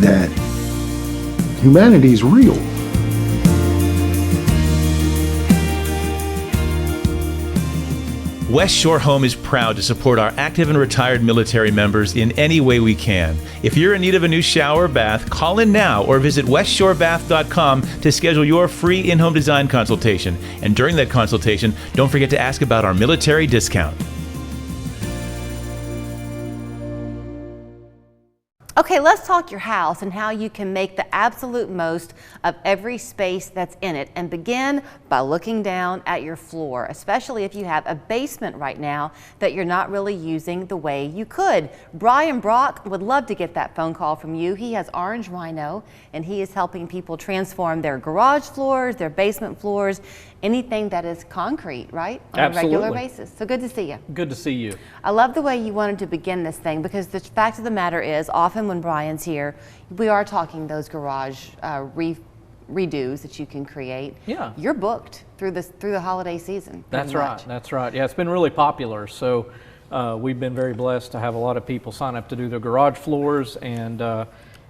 that humanity is real. West Shore Home is proud to support our active and retired military members in any way we can. If you're in need of a new shower or bath, call in now or visit westshorebath.com to schedule your free in-home design consultation. And during that consultation, don't forget to ask about our military discount. Okay, let's talk your house and how you can make the absolute most of every space that's in it, and begin by looking down at your floor, especially if you have a basement right now that you're not really using the way you could. Brian Brock would love to get that phone call from you. He has Orange Rhino, and he is helping people transform their garage floors, their basement floors, anything that is concrete, right? On Absolutely. a regular basis. So good to see you. Good to see you. I love the way you wanted to begin this thing, because the fact of the matter is, often when Brian's here, we are talking those garage redos that you can create. Yeah. You're booked through the holiday season. That's right. That's right. Yeah, it's been really popular. So we've been very blessed to have a lot of people sign up to do their garage floors, and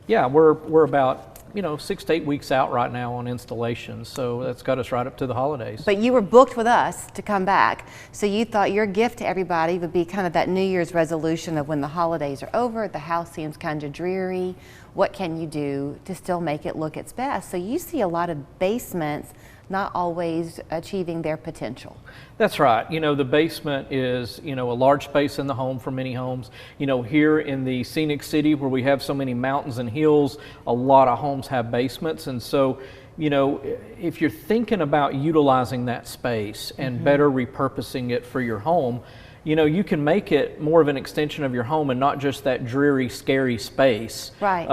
yeah, we're about 6 to 8 weeks out right now on installations, so that's got us right up to the holidays. But you were booked with us to come back, so you thought your gift to everybody would be kind of that New Year's resolution of when the holidays are over, the house seems kind of dreary, what can you do to still make it look its best? So you see a lot of basements not always achieving their potential. That's right. The basement is, a large space in the home for many homes. Here in the scenic city where we have so many mountains and hills, a lot of homes have basements. And so, if you're thinking about utilizing that space and better repurposing it for your home, you can make it more of an extension of your home and not just that dreary, scary space, right?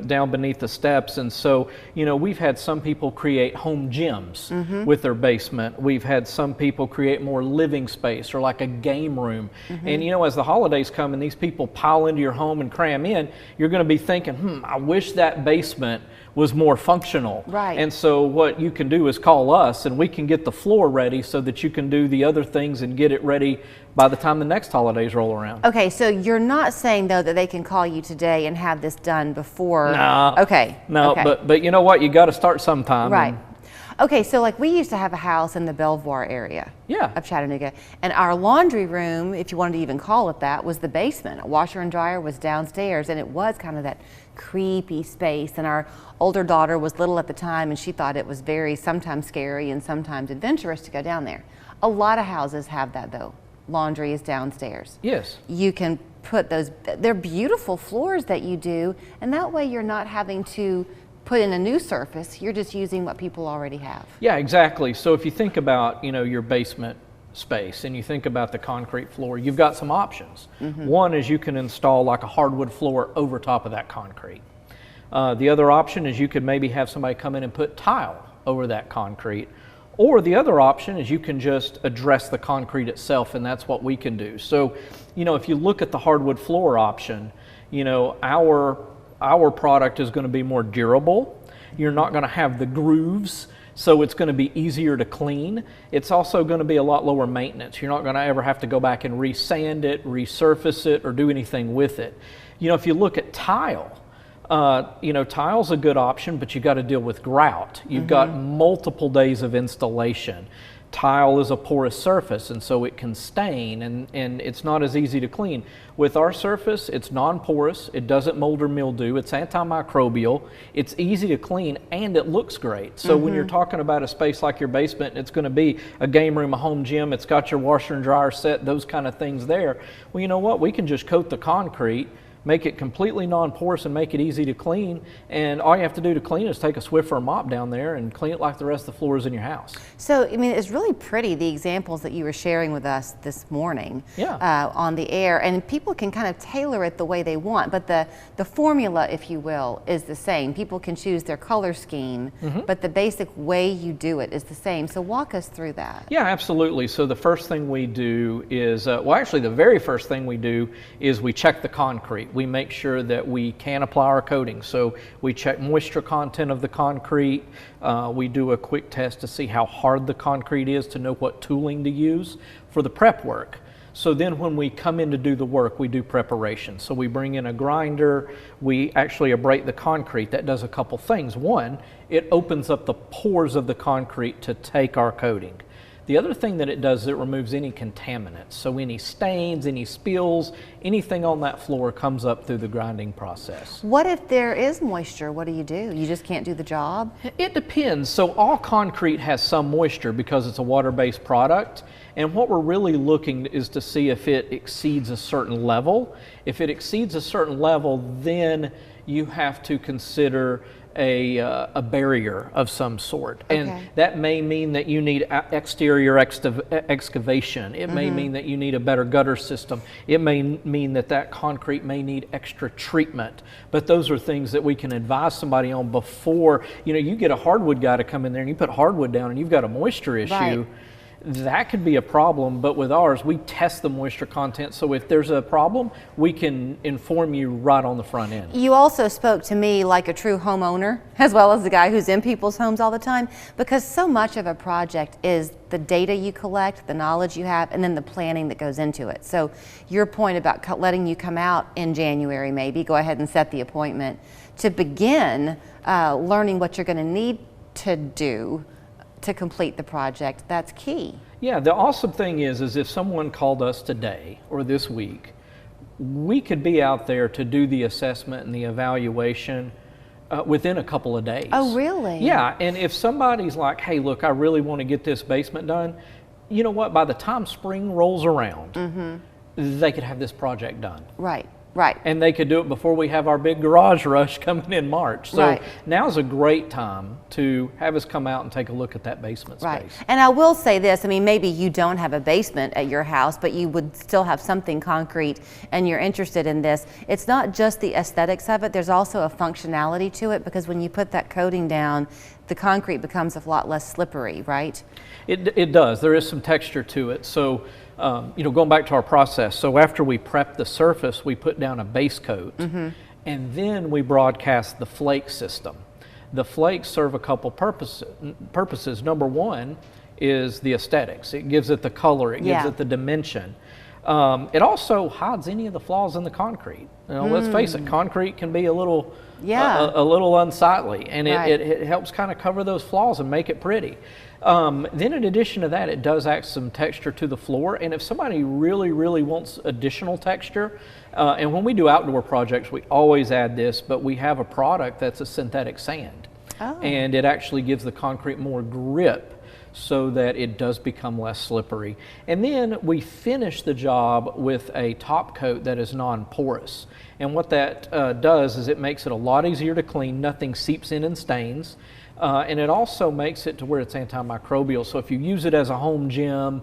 Down beneath the steps. And so, we've had some people create home gyms with their basement. We've had some people create more living space or like a game room. And, as the holidays come and these people pile into your home and cram in, you're going to be thinking, I wish that basement was more functional. Right. And so what you can do is call us and we can get the floor ready so that you can do the other things and get it ready by the time the next holidays roll around. Okay, so you're not saying though that they can call you today and have this done before? No. Okay. No, okay. But you know what? You got to start sometime. Right. Okay, so like we used to have a house in the Belvoir area of Chattanooga, and our laundry room, if you wanted to even call it that, was the basement. A washer and dryer was downstairs, and it was kind of that creepy space. And our older daughter was little at the time, and she thought it was very sometimes scary and sometimes adventurous to go down there. A lot of houses have that though. Laundry is downstairs. Yes. You can put those, they're beautiful floors that you do, and that way you're not having to put in a new surface, you're just using what people already have. Yeah, exactly. So if you think about, your basement space and you think about the concrete floor, you've got some options. One is you can install like a hardwood floor over top of that concrete. The other option is you could maybe have somebody come in and put tile over that concrete. Or the other option is you can just address the concrete itself, and that's what we can do. So, if you look at the hardwood floor option, our product is going to be more durable. You're not going to have the grooves, so it's going to be easier to clean. It's also going to be a lot lower maintenance. You're not going to ever have to go back and re-sand it, resurface it, or do anything with it. If you look at tile, tile's a good option, but you got to deal with grout. You've got multiple days of installation. Tile is a porous surface, and so it can stain, and it's not as easy to clean. With our surface, it's non-porous, it doesn't mold or mildew, it's antimicrobial, it's easy to clean, and it looks great. So when you're talking about a space like your basement, it's going to be a game room, a home gym, it's got your washer and dryer set, those kind of things there. Well, you know what? We can just coat the concrete, make it completely non-porous and make it easy to clean, and all you have to do to clean is take a Swiffer or mop down there and clean it like the rest of the floors in your house. So, it's really pretty, the examples that you were sharing with us this morning on the air, and people can kind of tailor it the way they want, but the formula, if you will, is the same. People can choose their color scheme, but the basic way you do it is the same. So walk us through that. Yeah, absolutely. So the first thing we do is, the very first thing we do is we check the concrete. We make sure that we can apply our coating. So we check moisture content of the concrete. We do a quick test to see how hard the concrete is to know what tooling to use for the prep work. So then when we come in to do the work, we do preparation. So we bring in a grinder, we actually abrade the concrete. That does a couple things. One, it opens up the pores of the concrete to take our coating. The other thing that it does is it removes any contaminants. So any stains, any spills, anything on that floor comes up through the grinding process. What if there is moisture? What do? You just can't do the job? It depends. So all concrete has some moisture because it's a water-based product. And what we're really looking is to see if it exceeds a certain level. If it exceeds a certain level, then you have to consider a barrier of some sort. Okay. And that may mean that you need exterior excavation. It may mean that you need a better gutter system. It may mean that that concrete may need extra treatment. But those are things that we can advise somebody on before. You know, you get a hardwood guy to come in there and you put hardwood down and you've got a moisture issue. Right. That could be a problem, but with ours, we test the moisture content, so if there's a problem, we can inform you right on the front end. You also spoke to me like a true homeowner, as well as the guy who's in people's homes all the time, because so much of a project is the data you collect, the knowledge you have, and then the planning that goes into it. So your point about letting you come out in January, maybe, go ahead and set the appointment, to begin learning what you're going to need to do to complete the project, that's key. Yeah, the awesome thing is if someone called us today or this week, we could be out there to do the assessment and the evaluation within a couple of days. Oh, really? Yeah, and if somebody's like, hey, look, I really want to get this basement done, you know what, by the time spring rolls around, they could have this project done. Right. Right. And they could do it before we have our big garage rush coming in March. So Right. now's a great time to have us come out and take a look at that basement Right. space. And I will say this, I mean, maybe you don't have a basement at your house, but you would still have something concrete and you're interested in this. It's not just the aesthetics of it, there's also a functionality to it, because when you put that coating down, the concrete becomes a lot less slippery, right? It does. There is some texture to it. So, you know, going back to our process, so after we prep the surface, we put down a base coat, and then we broadcast the flake system. The flakes serve a couple purposes. Number one is the aesthetics. It gives it the color. It gives it the dimension. It also hides any of the flaws in the concrete. You know, let's face it, concrete can be a little unsightly, and it helps kind of cover those flaws and make it pretty. Then in addition to that, it does add some texture to the floor, and if somebody really, really wants additional texture, and when we do outdoor projects, we always add this, but we have a product that's a synthetic sand. And it actually gives the concrete more grip so that it does become less slippery. And then we finish the job with a top coat that is non-porous. And what that does is it makes it a lot easier to clean. Nothing seeps in and stains. And it also makes it to where it's antimicrobial. So if you use it as a home gym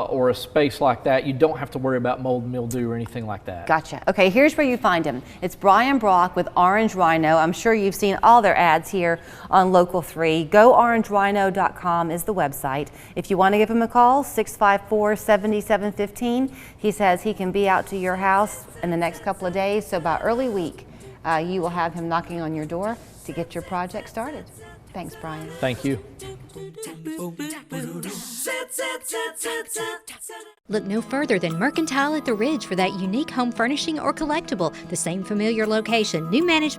or a space like that, you don't have to worry about mold, mildew, or anything like that. Gotcha. Okay, here's where you find him. It's Brian Brock with Orange Rhino. I'm sure you've seen all their ads here on Local 3. GoOrangeRhino.com is the website. If you want to give him a call, 654-7715. He says he can be out to your house in the next couple of days. So by early week, you will have him knocking on your door to get your project started. Thanks, Brian. Thank you. Look no further than Mercantile at the Ridge for that unique home furnishing or collectible. The same familiar location, new management